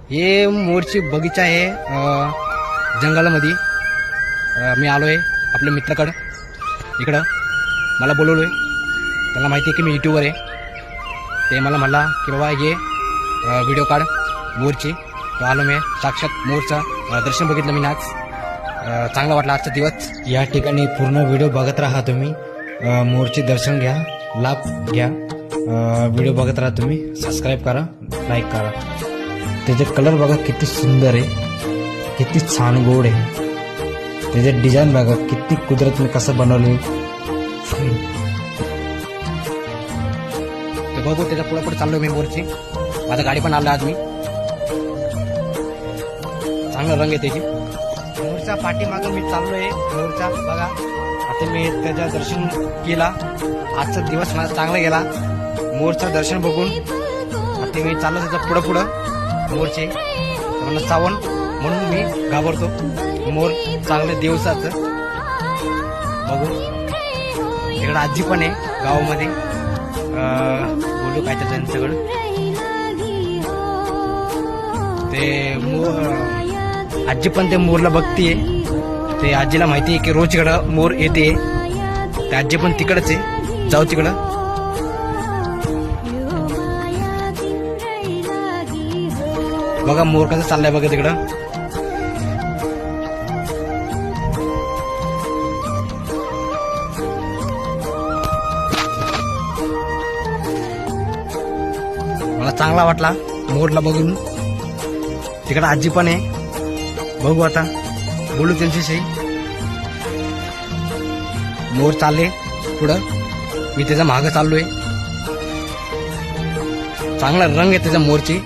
हे मोरची बगीचा आहे जंगलामध्ये. मी आलो आहे आपल्या मित्राकडं इकडं. मला बोलवलं आहे. त्याला माहिती आहे की मी यूट्यूबर आहे. ते मला म्हणला की बाबा ये व्हिडिओ काढ मोरची. तो आलो मी. साक्षात मोरचं दर्शन बघितलं मी आज. चांगला वाटला आजचा दिवस. या ठिकाणी पूर्ण व्हिडिओ बघत राहा तुम्ही. मोरचे दर्शन घ्या, लाभ घ्या. व्हिडिओ बघत राहा तुम्ही. सबस्क्राईब करा, लाईक करा. त्याचे कलर बघा किती सुंदर आहे, किती छान गोड आहे. त्याचे डिझाईन बघा किती कुदरतने कसं बनवले. बघू त्याच्या पुढे पुढे चाललो मी मोरची. माझा गाडी पण आणला आज मी. चांगला रंग आहे त्याची. मोरच्या पाठीमागं मी चाललोय. मोरच्या बघा आता मी त्याच्या दर्शन केला. आजचा दिवस माझा चांगला गेला मोरचं दर्शन बघून. आता मी चाललो त्याच्या पुढं पुढं मोरचे. मला चावण म्हणून मी घाबरतो. मोर चांगल्या दिवसाचं बघू. तिकडं आजी पण आहे गावामध्ये. बोलू काय त्यांच्याकडं. ते मोर आजी पण ते मोरला बघतीये. ते आजीला माहिती आहे की रोज इकडं मोर येते. ते आजी पण तिकडच आहे. जाऊ तिकडं. बघा मोर कसं चाललाय बघा तिकडं. मला चांगला वाटला मोरला बघून. तिकडं आजी पण आहे. बघू आता बोलू त्यांच्याशी. मोर चालले पुढं. मी त्याच्या मागं चाललोय. चांगला रंग आहे त्याच्या मोरची.